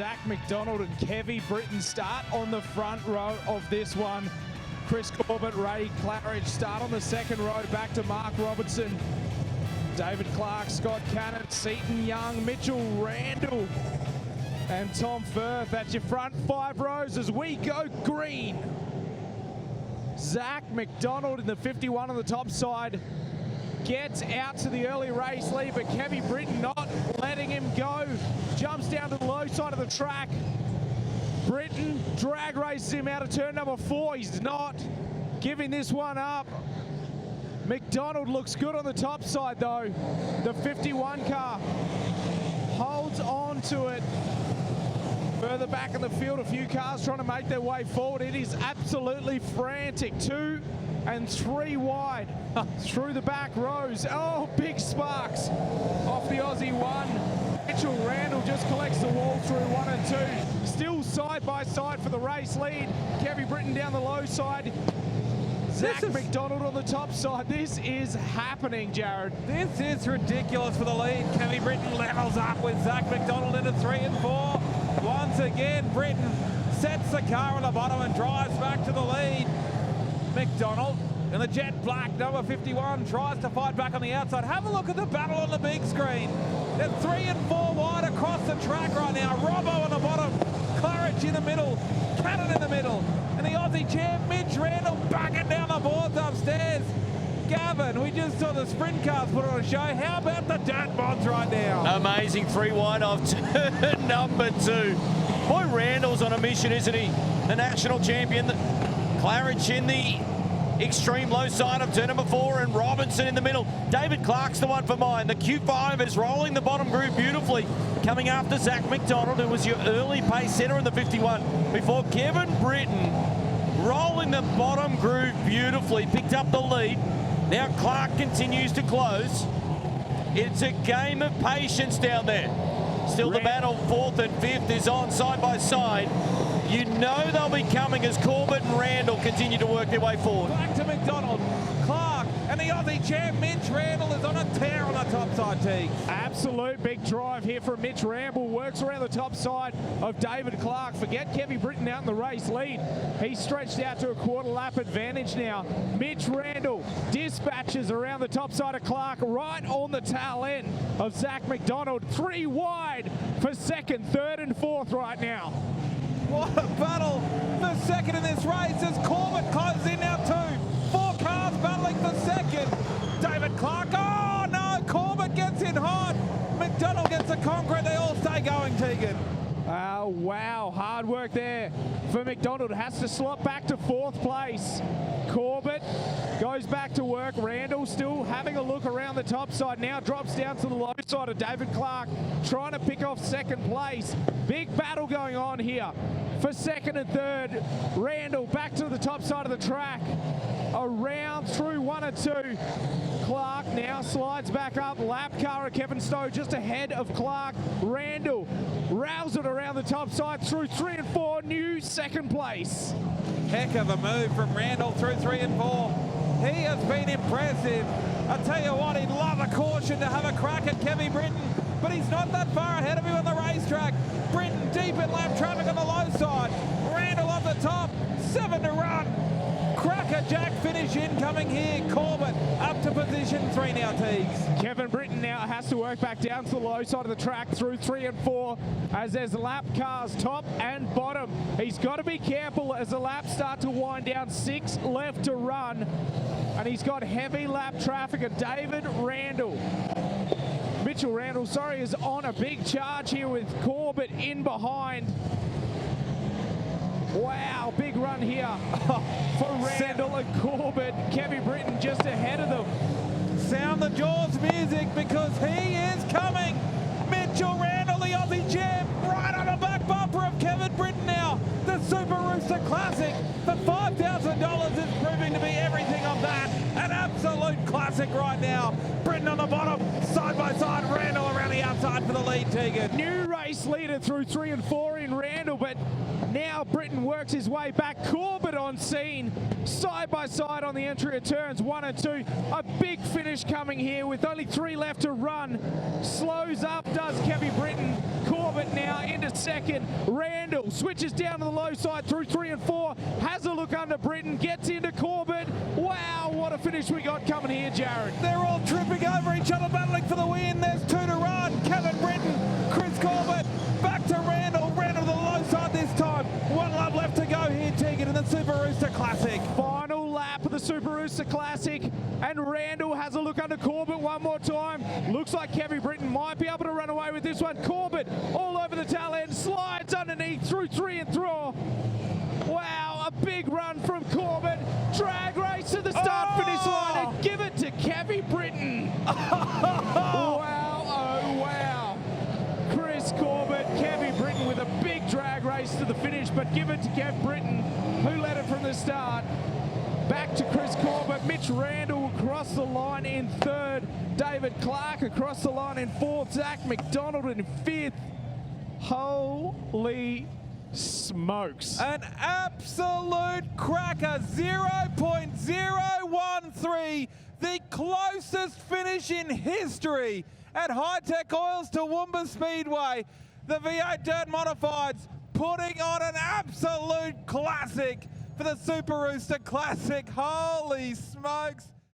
Zach McDonald and Kevy Britton start on the front row of this one. Chris Corbett, Ray Claridge start on the second row, back to Mark Robertson, David Clark, Scott Cannon, Seaton Young, Mitchell Randall, and Tom Firth. That's your front five rows as we go green. Zach McDonald in the 51 on the top side gets out to the early race lead, but Kevy Britton not letting him go. Jumps down to the low side of the track. Britton drag races him out of turn number 4. He's not giving this one up. McDonald looks good on the top side though. The 51 car holds on to it. Further back in the field, a few cars trying to make their way forward. It is absolutely frantic. 2 and 3 wide through the back rows. Oh, big sparks off the Aussie 1. Mitchell Randall just collects the wall through 1 and 2. Still side by side for the race lead. Kevy Britton down the low side. Zach McDonald on the top side. This is happening, Jared. This is ridiculous for the lead. Kevy Britton levels up with Zach McDonald into 3 and 4. Once again, Britton sets the car on the bottom and drives back to the lead. McDonald in the jet black, number 51, tries to fight back on the outside. Have a look at the battle on the big screen. They're 3 and 4 wide across the track right now. Robbo on the bottom, Claridge in the middle, Cannon in the middle, and the Aussie champ, Mitch Randall, backing down the boards upstairs. Gavin, we just saw the sprint cars put on a show. How about the dirt mods right now? Amazing 3 wide off turn number 2. Boy, Randall's on a mission, isn't he? The national champion. Claridge in the extreme low side of turn number 4 and Robinson in the middle. David Clark's the one for mine. The Q5 is rolling the bottom groove beautifully. Coming after Zach McDonald, who was your early pace setter in the 51. Before Kevin Britton rolling the bottom groove beautifully. Picked up the lead. Now Clark continues to close. It's a game of patience down there. Still the battle, 4th and 5th is on side by side. You know they'll be coming as Corbett and Randall continue to work their way forward. Back to McDonald, Clark, and the Aussie champ, Mitch Randall, is on a tear on the top side, Teague. Absolute big drive here from Mitch Randall. Works around the top side of David Clark. Forget Kevy Britton out in the race lead. He's stretched out to a quarter lap advantage now. Mitch Randall dispatches around the top side of Clark, right on the tail end of Zach McDonald. 3 wide for 2nd, 3rd and 4th right now. What a battle for 2nd in this race as Corbett closes in now too. 4 cars battling for 2nd. David Clark, oh no, Corbett gets in hot. McDonald gets the concrete, they all stay going, Tegan. Oh, wow, hard work there for McDonald. Has to slot back to 4th place. Corbett goes back to work. Randall still having a look around the top side. Now drops down to the low side of David Clark, trying to pick off 2nd place. Big battle going on here for 2nd and 3rd. Randall back to the top side of the track. Around through 1 and 2. Clark now slides back up. Lap car of Kevin Stowe just ahead of Clark. Randall rails it around the top side through 3 and 4. New 2nd place. Heck of a move from Randall through 3 and 4. He has been impressive. I tell you what, he'd love a caution to have a crack at Kevy Britton, but he's not that far ahead of him on the racetrack. Britton deep in lap traffic on the low side. Randall off the top, 7 to run. Cracker Jack finish incoming here. Corbett up to position 3 now, Teagues. Kevin Britton now has to work back down to the low side of the track through 3 and 4 as there's lap cars top and bottom. He's got to be careful as the laps start to wind down. 6 left to run and he's got heavy lap traffic. And David Randall, Mitchell Randall, sorry, is on a big charge here with Corbett in behind. Wow, big run here for Randall and Corbett. Kevy Britton just ahead of them. Sound the Jaws music because he is coming. Mitchell Randall, the Aussie champ, right on the back bumper of Kevin Britton now. The Super Rooster Classic for $5,000 is proving to be everything of that. An absolute classic right now. Britton on the bottom, side by side, Randall around the outside for the lead, Tegan. New race leader through 3 and 4 in Randall, but now Britton works his way back. Corbett on scene, side by side on the entry of turns 1 and 2. A big finish coming here with only 3 left to run. Slows up, does Kevy Britton. Corbett Corbett now into second. Randall switches down to the low side through 3 and 4. Has a look under Britton, gets into Corbett. Wow, what a finish we got coming here, Jared. They're all tripping over each other, battling for the win. There's 2 to run. Kevin Britton, Chris Corbett, back to Randall. Randall to the low side this time. 1 lap left to go here, Tegan, in the Super Rooster Classic. Final lap of the Super Rooster Classic, and Randall has a look under Corbett one more time. Looks like Kevin Britton might be able to run away with this one. Corbett all over the tail end, slides underneath through 3 and 4. Wow, a big run from Corbett. Drag race to the start-finish line and give it to Kevin Britton. Wow, oh wow. Chris Corbett, Kevin Britton with a big drag race to the finish, but give it to Kev Britton, who led it from the start. Back to Chris Corbett. Mitch Randall across the line in 3rd. David Clark across the line in 4th. Zach McDonald in 5th. Holy smokes. An absolute cracker. 0.013. The closest finish in history at Hi-Tec Oils Toowoomba Speedway. The V8 Dirt Modifieds putting on an absolute classic for the Super Rooster Classic. Holy smokes.